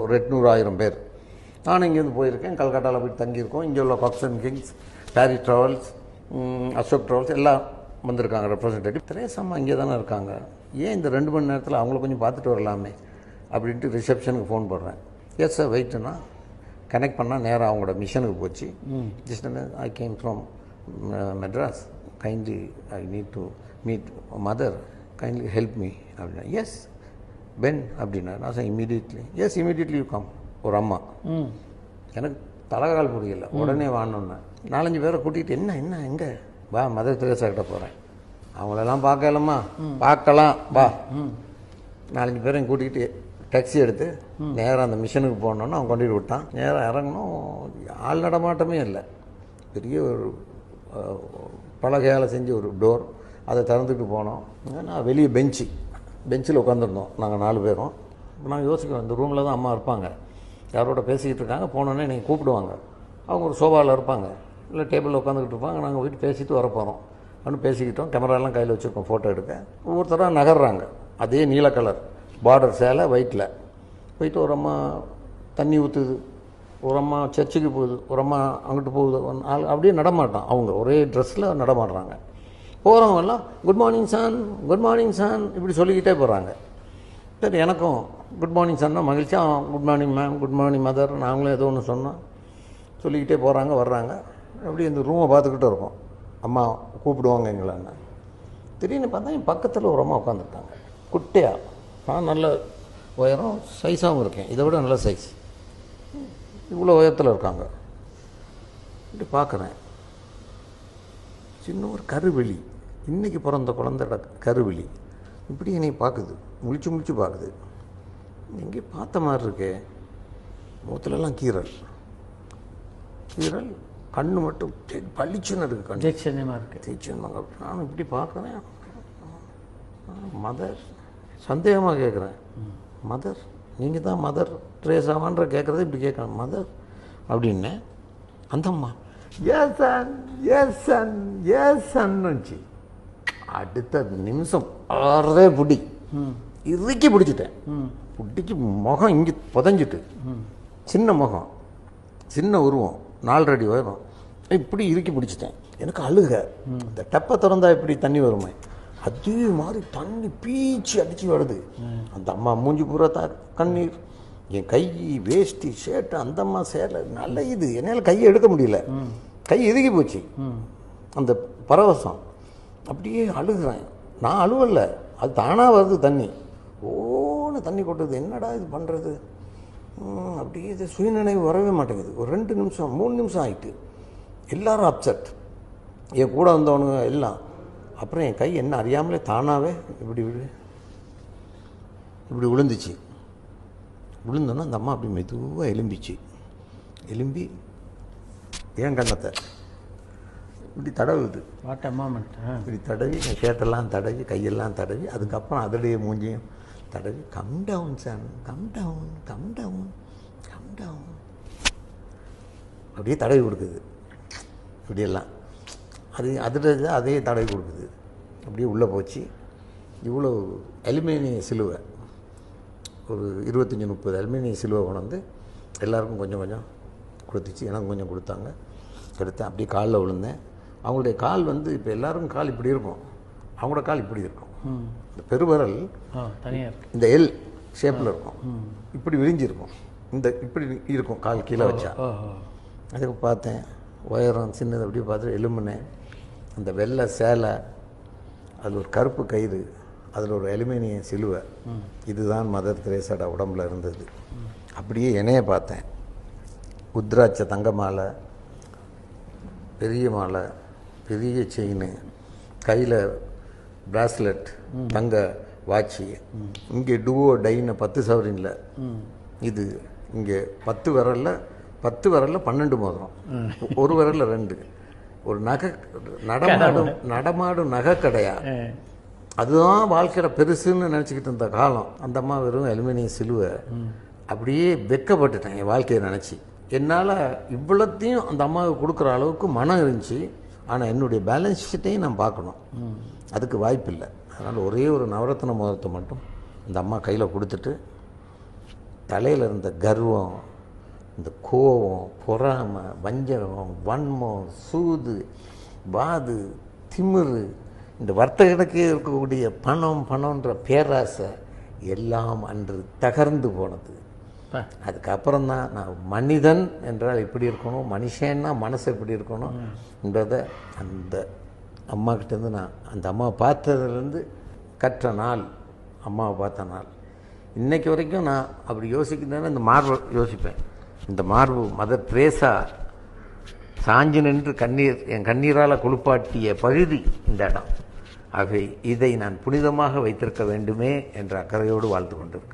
ஒரு 800,000 பேர். நானும் இங்கேருந்து போயிருக்கேன், கல்கட்டாவில் போய் தங்கியிருக்கோம். இங்கே உள்ள Cox and Kings, Peri travels, Ashok travels எல்லாம் வந்திருக்காங்க ரெப்ரசன்டேட்டிவ். தெரேசாம்மா இங்கே தானே இருக்காங்க, ஏன் இந்த 2 மணி நேரத்தில் அவங்கள கொஞ்சம் பார்த்துட்டு வரலாமே அப்படின்ட்டு ரிசப்ஷனுக்கு ஃபோன் போடுறேன். எஸ் சார் வெயிட்டுன்னா கனெக்ட் பண்ணால் நேராக அவங்களோட மிஷனுக்கு போச்சு. Just I came from Madras, kindly I need to meet mother, kindly help me அப்படின்னா. எஸ் பென் அப்படின்னா நான் sir immediately. Yes immediately you come. ஒரு அம்மா, எனக்கு தலைகால் புரியல, உடனே வாங்கினோன்னே 4-5 பேரை கூட்டிகிட்டு என்ன எங்கே வா மதர் தெரேசா கிட்ட போகிறேன். அவங்களெல்லாம் பார்க்கலாமா, பார்க்கலாம் வா. 4-5 பேரையும் கூட்டிகிட்டு டாக்ஸி எடுத்து நேராக அந்த மிஷனுக்கு போனோன்னு அவன் கொண்டுட்டு விட்டான். நேராக இறங்கணும், ஆள் நடமாட்டமே இல்லை. பெரிய ஒரு பலகையால் செஞ்சு ஒரு டோர், அதை திறந்துட்டு போனோம். நான் வெளியே பெஞ்சில் உட்காந்துருந்தோம் நாங்கள் 4 பேரும். நான் யோசிக்கிறோம், இந்த ரூமில் தான் அம்மா இருப்பாங்க, யாரோட பேசிக்கிட்டு இருக்காங்க, போனோன்னே நீங்கள் கூப்பிடுவாங்க. அவங்க ஒரு சோஃபாவில் இருப்பாங்க, இல்லை டேபிளில் உட்காந்துக்கிட்டு இருப்பாங்க. நாங்கள் போய்ட்டு பேசிட்டு வரப்போகிறோம் அப்படின்னு பேசிக்கிட்டோம். கேமராலாம் கையில் வச்சுருக்கோம், ஃபோட்டோ எடுக்க. ஒவ்வொருத்தராக நகர்றாங்க. அதே நீல கலர் பார்டர் சேலை ஒயிட்டில் போயிட்டு ஒரு அம்மா தண்ணி ஊற்றுது, ஒரு அம்மா சர்ச்சுக்கு போகுது, ஒரு அம்மா அங்கிட்டு போகுது. அப்படியே நடமாட்டான், அவங்க ஒரே ட்ரெஸ்ஸில் நடமாடுறாங்க. போகிறவங்கெல்லாம் good morning son, good morning son இப்படி சொல்லிக்கிட்டே போகிறாங்க. சரி, எனக்கும் குட் மார்னிங் சான்னா மகிழ்ச்சியாக good morning ma'am, good morning mother, நாங்களும் ஏதோ ஒன்று சொன்னோம். சொல்லிக்கிட்டே போகிறாங்க வர்றாங்க. அப்படி இந்த ரூமை பார்த்துக்கிட்டு இருக்கோம், அம்மா கூப்பிடுவாங்க எங்களான்னு. திடீர்னு பார்த்தா என் பக்கத்தில் ஒரு அம்மா உட்காந்துருக்காங்க, குட்டையாக. நான் நல்ல உயரம், சைஸாகவும் இருக்கேன், இதை விட நல்ல சைஸ். இவ்வளோ உயரத்தில் இருக்காங்க. இப்படி பார்க்குறேன், சின்ன ஒரு கருவெளி, இன்றைக்கி பிறந்த குழந்தையோட கருவெளி இப்படி என்னை பார்க்குது, முழிச்சு பார்க்குது. எங்கே பார்த்த மாதிரி இருக்கே, முகத்துலலாம் கீறல், கண்ணு மட்டும் பளிச்சுன்னு இருக்குது, கண் தீட்சண்யமாக இருக்குது. தீட்சண்யமாக. நானும் இப்படி பார்க்குறேன். மதர், சந்தேகமாக கேட்குறேன், மதர் நீங்கள் தான் மதர் தெரேசாவான்ற கேட்குறது இப்படி கேட்குறேன், மதர் அப்படின்னு. அந்தம்மா yes son, yes son, yes சன்னுச்சு. அடுத்த நிமிஷம் ஆறதே புடி இறுக்கி பிடிச்சிட்டேன். பிடிச்சி முகம் இங்கே புதஞ்சிட்டு, சின்ன முகம், சின்ன உருவம், 4 அடி உயரம், இப்படி இறுக்கி பிடிச்சிட்டேன். எனக்கு அழுக, இந்த டப்பை திறந்தா இப்படி தண்ணி வருமே அதே மாதிரி தண்ணி பீச்சு அடித்து வருது. அந்த அம்மா மூஞ்சி பூரா கண்ணீர், என் கை வேஷ்டி ஷர்ட்டு, அந்த அம்மா சேலை நல்ல இது, என்னால் கையை எடுக்க முடியல, கை இறுகி போச்சு. அந்த பரவசம், அப்படியே அழுகிறேன். நான் அழுவல, அது தானாக வருது தண்ணி, ஓன்னு தண்ணி கொட்டுது. என்னடா இது பண்ணுறது, அப்படியே இது சுயநினைவு வரவே மாட்டேங்குது. ஒரு 2 நிமிஷம் 3 நிமிஷம் ஆகிட்டு எல்லாரும் அப்செட், என் கூட வந்தவனுங்க எல்லாம். அப்புறம் என் கை என்ன அறியாமலே தானாகவே இப்படி விழுந்துச்சு. விழுந்தோன்னா அந்த அம்மா அப்படி மெதுவாக எலும்பி என் கண்ணத்தை இப்படி தடவுது. What a moment. இப்படி தடவி என் ஷர்ட்டெல்லாம் தடவி, கையெல்லாம் தடவி, அதுக்கப்புறம் அதோடைய மூஞ்சியும் தடவி, come down sir, come down, come down, come down அப்படியே தடவி கொடுக்குது. இப்படியெல்லாம் அதில் அதே தடவி கொடுக்குது. அப்படியே உள்ளே போச்சு. இவ்வளோ அலுமினிய சிலுவை, ஒரு 25-30 அலுமினிய சிலுவை கொண்டு எல்லாருக்கும் கொஞ்சம் கொஞ்சம் கொடுத்துச்சு. எனக்கு கொஞ்சம் கொடுத்தாங்க. எடுத்தேன், அப்படியே காலில் விழுந்தேன். அவங்களுடைய கால் இப்போ எல்லாருக்கும் கால் இப்படி இருக்கும், அவங்களோட கால் இப்படி இருக்கும். இந்த பெருவரல் இந்த எல் ஷேப்பில் இருக்கும், இப்படி விரிஞ்சிருக்கும், இப்படி இருக்கும் கால் கீழே வச்சா. அதுக்கு பார்த்தேன், உயரம் சின்னது, அப்படியே பார்த்துட்டு எலும்புனேன். அந்த வெள்ளை சேலை, அதில் ஒரு கருப்பு கயிறு, அதில் ஒரு அலுமினிய சிலுவை, இதுதான் மதர் தெரேசாவோட உடம்புல இருந்தது. அப்படியே என்னைய பார்த்தேன், உத்ராட்ச தங்க மாலை, பெரிய மாலை, பெரிய செயின், கையில் பிராஸ்லெட், தங்க வாட்சி, இங்கே டுவோ டைன்னு 10 சவரின்ல, இது இங்கே 10 விரலில் 12 மோதிரம், ஒரு விரலில் 2, ஒரு நகை நடமாடும் நகை கடையா. அதுதான் வாழ்க்கையோட பெருசுன்னு நினச்சிக்கிட்டு இருந்த காலம். அந்த அம்மா வெறும் அலுமினிய சிலுவை. அப்படியே வெட்கப்பட்டுட்டேன் என் வாழ்க்கையை நினச்சி. என்னால் இவ்வளோத்தையும் அந்த அம்மாவுக்கு கொடுக்குற அளவுக்கு மனம் இருந்துச்சு. ஆனால் என்னுடைய பேலன்ஸ் ஷீட்டையும் நான் பார்க்கணும், அதுக்கு வாய்ப்பு இல்லை. அதனால் ஒரே ஒரு நவரத்ன மோதிரத்தை மட்டும் அந்த அம்மா கையில் கொடுத்துட்டு தலையில் இருந்த கர்வம், இந்த கோபம், பொறாமை, வஞ்சகம், வன்மம், சூது, வாது, திமிரு, இந்த வர்த்தகனுக்கு இருக்கக்கூடிய பணம்ன்ற பேராசை எல்லாம் அன்று தகர்ந்து போனது. அதுக்கப்புறம் தான் நான் மனிதன் என்றால் எப்படி இருக்கணும், மனுஷன்னா மனசு எப்படி இருக்கணும் என்றதை அந்த அம்மாக்கிட்டேருந்து நான் அந்த அம்மாவை பார்த்ததுலேருந்து கற்ற நாள், அம்மாவை பார்த்த நாள் இன்றைக்கு வரைக்கும் நான் அப்படி யோசிக்கிறேன்னா இந்த மார்பை யோசிப்பேன். இந்த மார்பு மதர் தெரேசா சாஞ்சு நின்று என் கண்ணீரால் குளிப்பாட்டிய பகுதி இந்த இடம். ஆகவே இதை நான் புனிதமாக வைத்திருக்க வேண்டுமே என்ற அக்கறையோடு வாழ்த்து கொண்டிருக்கேன்.